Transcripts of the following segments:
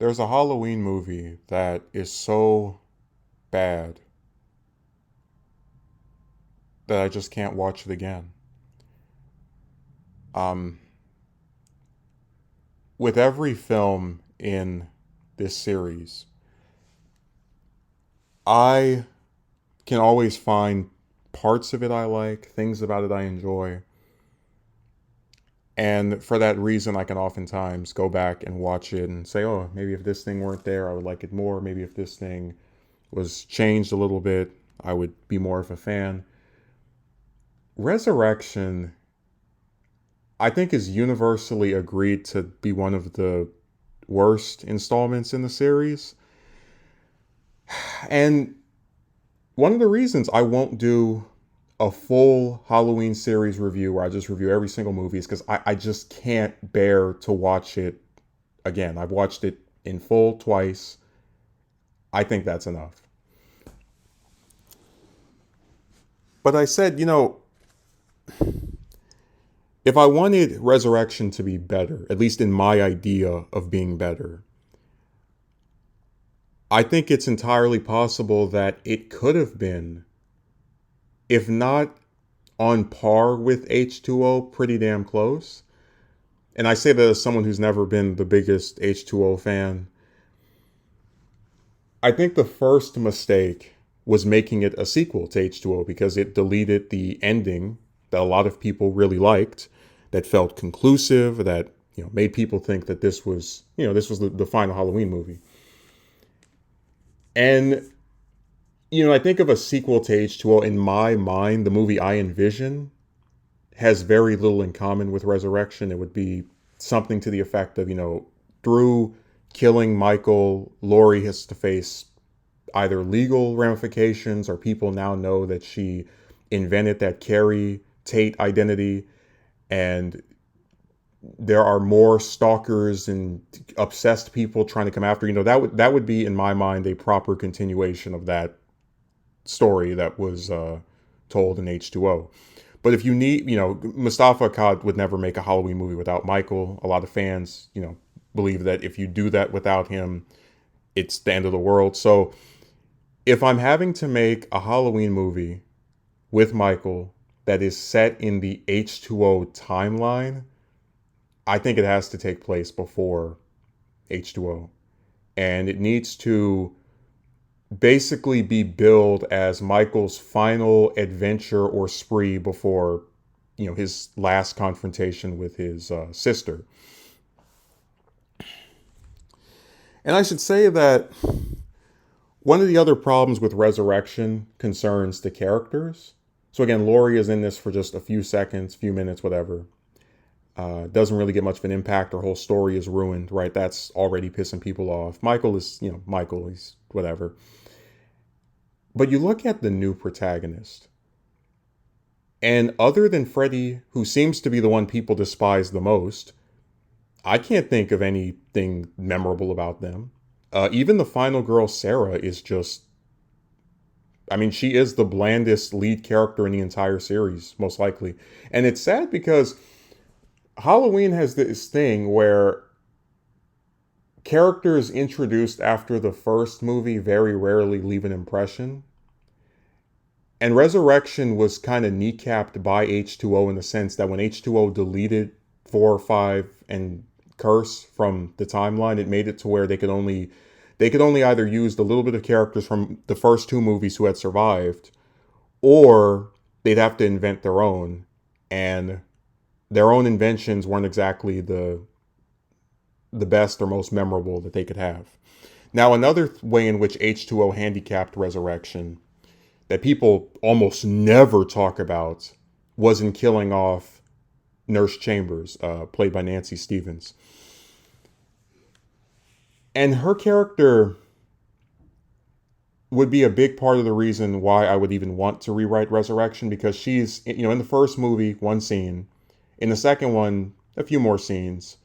There's a Halloween movie that is so bad that I just can't watch it again. Um, with every film in this series, I can always find parts of it I like, things about it I enjoy. And for that reason, I can oftentimes go back and watch it and say, oh, maybe if this thing weren't there, I would like it more. Maybe if this thing was changed a little bit, I would be more of a fan. Resurrection, I think, is universally agreed to be one of the worst installments in the series. And one of the reasons I won't do a full Halloween series review where I just review every single movie is because I just can't bear to watch it again. I've watched it in full twice. I think that's enough. But I said, if I wanted Resurrection to be better, at least in my idea of being better, I think it's entirely possible that it could have been, if not on par with H2O, pretty damn close. And I say that as someone who's never been the biggest H2O fan. I think the first mistake was making it a sequel to H2O because it deleted the ending that a lot of people really liked, that felt conclusive, that made people think that this was the final Halloween movie. And I think of a sequel to H2O, in my mind, the movie I envision has very little in common with Resurrection. It would be something to the effect of, through killing Michael, Laurie has to face either legal ramifications, or people now know that she invented that Carrie Tate identity, and there are more stalkers and obsessed people trying to come after. That would be, in my mind, a proper continuation of that story that was told in H2O. But if you need, Mustafa Akkad would never make a Halloween movie without Michael. A lot of fans, believe that if you do that without him, it's the end of the world. So if I'm having to make a Halloween movie with Michael that is set in the H2O timeline, I think it has to take place before H2O. And it needs to basically be billed as Michael's final adventure or spree before, his last confrontation with his sister. And I should say that one of the other problems with Resurrection concerns the characters. So again, Laurie is in this for just a few seconds, few minutes, whatever. Doesn't really get much of an impact. Her whole story is ruined, right? That's already pissing people off. Michael is, Michael. He's whatever. But you look at the new protagonist, and other than Freddy, who seems to be the one people despise the most, I can't think of anything memorable about them. Even the final girl, Sarah, is just, I mean, she is the blandest lead character in the entire series, most likely. And it's sad because Halloween has this thing where characters introduced after the first movie very rarely leave an impression. And Resurrection was kind of kneecapped by H2O in the sense that when H2O deleted 4 or 5 and Curse from the timeline, it made it to where they could only either use the little bit of characters from the first 2 movies who had survived, or they'd have to invent their own. And their own inventions weren't exactly the best or most memorable that they could have. Now, another way in which H2O handicapped Resurrection that people almost never talk about was in killing off Nurse Chambers, played by Nancy Stevens. And her character would be a big part of the reason why I would even want to rewrite Resurrection, because she's, in the first movie, one scene. In the second one, a few more scenes.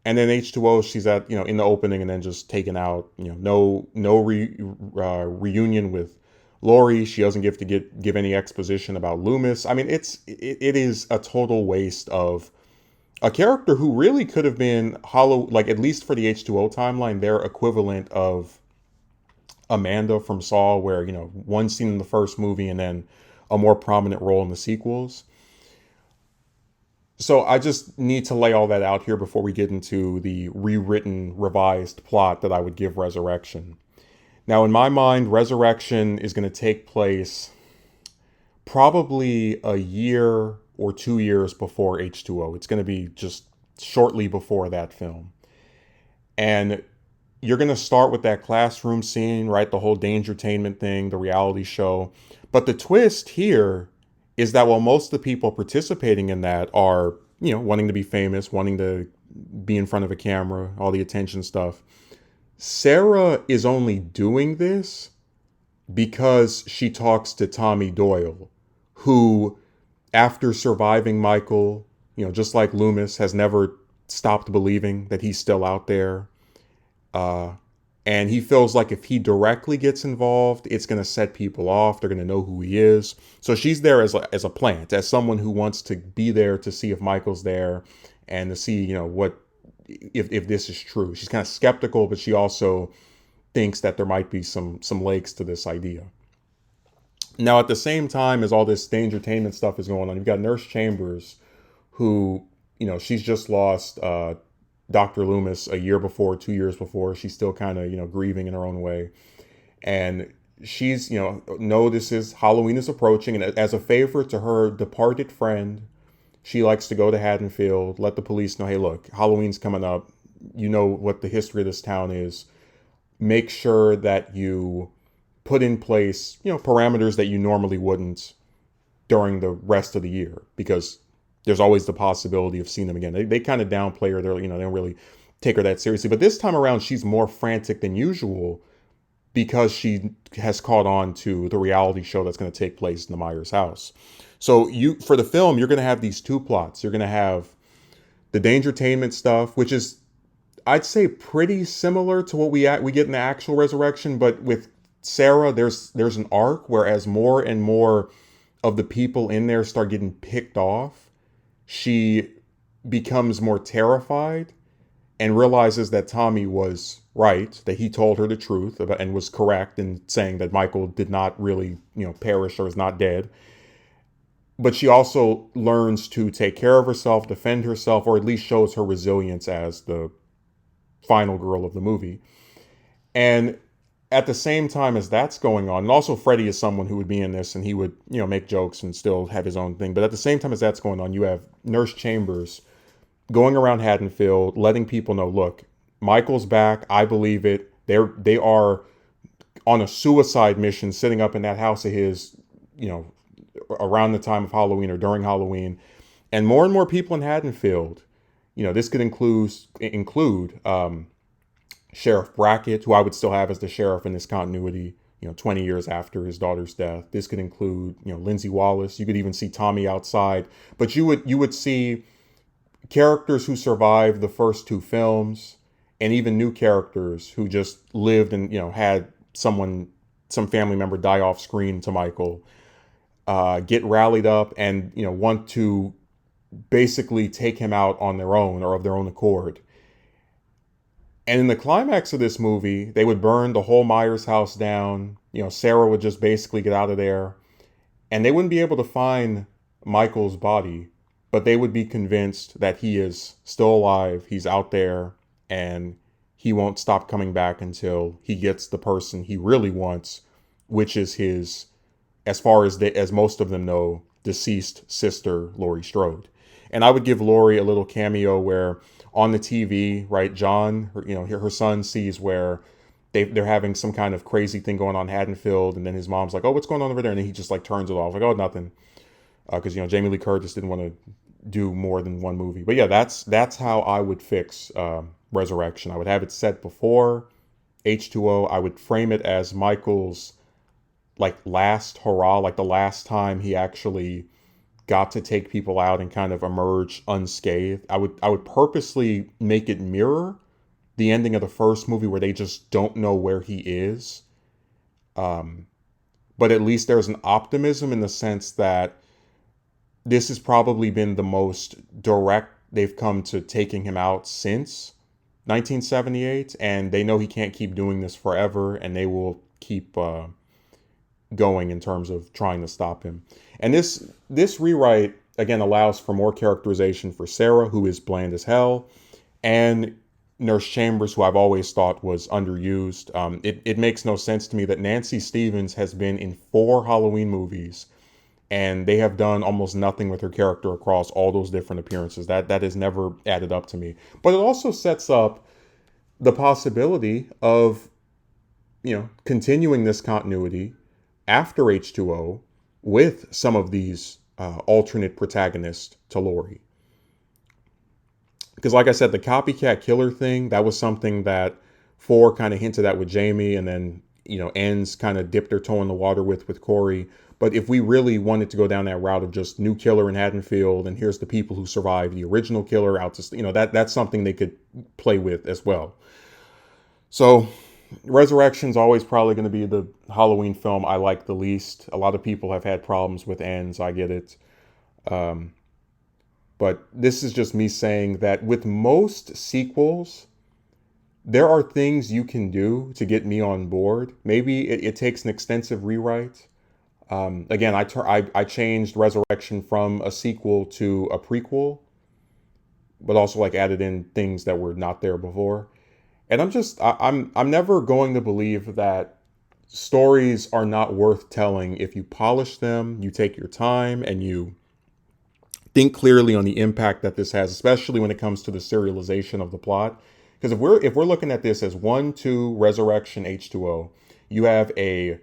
And then H2O, she's at, in the opening and then just taken out. No reunion with Laurie. She doesn't give any exposition about Loomis. I mean, it is a total waste of A character who really could have been Hollow, like at least for the H2O timeline, their equivalent of Amanda from Saw, where, one scene in the first movie and then a more prominent role in the sequels. So I just need to lay all that out here before we get into the rewritten, revised plot that I would give Resurrection. Now, in my mind, Resurrection is going to take place probably a year or 2 years before H2O. It's going to be just shortly before that film. And you're going to start with that classroom scene, right? The whole Dangertainment thing, the reality show. But the twist here is that while most of the people participating in that are, wanting to be famous, wanting to be in front of a camera, all the attention stuff, Sarah is only doing this because she talks to Tommy Doyle, who, after surviving Michael, just like Loomis, has never stopped believing that he's still out there. Uh, and he feels like if he directly gets involved, it's going to set people off. They're going to know who he is. So she's there as a plant, as someone who wants to be there to see if Michael's there and to see, what if this is true. She's kind of skeptical, but she also thinks that there might be some legs to this idea. Now, at the same time as all this Dangertainment stuff is going on, you've got Nurse Chambers, who, she's just lost Dr. Loomis a year before, 2 years before. She's still kind of, grieving in her own way. And she's, notices Halloween is approaching. And as a favor to her departed friend, she likes to go to Haddonfield, let the police know, hey, look, Halloween's coming up. You know what the history of this town is. Make sure that you put in place, parameters that you normally wouldn't during the rest of the year, because there's always the possibility of seeing them again. They kind of downplay her. They don't really take her that seriously. But this time around, she's more frantic than usual because she has caught on to the reality show that's going to take place in the Myers house. So for the film, you're going to have these two plots. You're going to have the Dangertainment stuff, which is, I'd say, pretty similar to what we get in the actual Resurrection, but with Sarah, there's an arc where as more and more of the people in there start getting picked off, she becomes more terrified and realizes that Tommy was right, that he told her the truth and was correct in saying that Michael did not really, perish or is not dead. But she also learns to take care of herself, defend herself, or at least shows her resilience as the final girl of the movie. And at the same time as that's going on, and also Freddie is someone who would be in this and he would, make jokes and still have his own thing. But at the same time as that's going on, you have Nurse Chambers going around Haddonfield, letting people know, look, Michael's back. I believe it. They are on a suicide mission, sitting up in that house of his, around the time of Halloween or during Halloween. And more people in Haddonfield, this could include Sheriff Brackett, who I would still have as the sheriff in this continuity, 20 years after his daughter's death. This could include, Lindsay Wallace. You could even see Tommy outside. But you would see characters who survived the first two films, and even new characters who just lived and, had some family member die off screen to Michael, get rallied up and, want to basically take him out on their own or of their own accord. And in the climax of this movie, they would burn the whole Myers house down. Sarah would just basically get out of there. And they wouldn't be able to find Michael's body, but they would be convinced that he is still alive. He's out there and he won't stop coming back until he gets the person he really wants, which is his, as far as most of them know, deceased sister, Laurie Strode. And I would give Laurie a little cameo where on the TV, right, John, her son sees where they're having some kind of crazy thing going on in Haddonfield, and then his mom's like, "Oh, what's going on over there?" And then he just like turns it off, like, "Oh, nothing," because Jamie Lee Curtis didn't want to do more than one movie. But yeah, that's how I would fix Resurrection. I would have it set before H2O. I would frame it as Michael's like last hurrah, like the last time he actually got to take people out and kind of emerge unscathed. I would purposely make it mirror the ending of the first movie where they just don't know where he is. But at least there's an optimism in the sense that this has probably been the most direct they've come to taking him out since 1978, and they know he can't keep doing this forever, and they will keep going in terms of trying to stop him. And this rewrite again allows for more characterization for Sarah, who is bland as hell, and Nurse Chambers, who I've always thought was underused. It makes no sense to me that Nancy Stevens has been in 4 Halloween movies, and they have done almost nothing with her character across all those different appearances. That has never added up to me. But it also sets up the possibility of, continuing this continuity after H2O with some of these alternate protagonists to Laurie. Because like I said, the copycat killer thing, that was something that 4 kind of hinted at with Jamie, and then, Ends kind of dipped their toe in the water with Corey. But if we really wanted to go down that route of just new killer in Haddonfield, and here's the people who survived the original killer out to, that's something they could play with as well. So Resurrection's always probably going to be the Halloween film I like the least. A lot of people have had problems with Ends. I get it. But this is just me saying that with most sequels, there are things you can do to get me on board. Maybe it takes an extensive rewrite. Again, I changed Resurrection from a sequel to a prequel, but also like added in things that were not there before. And I'm never going to believe that stories are not worth telling if you polish them, you take your time, and you think clearly on the impact that this has, especially when it comes to the serialization of the plot. Because if we're looking at this as 1, 2, Resurrection, H2O, you have a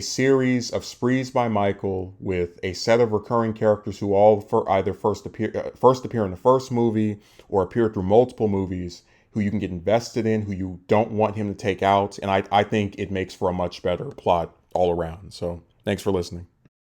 series of sprees by Michael with a set of recurring characters who all either first appear in the first movie or appear through multiple movies, who you can get invested in, who you don't want him to take out. And I think it makes for a much better plot all around. So thanks for listening.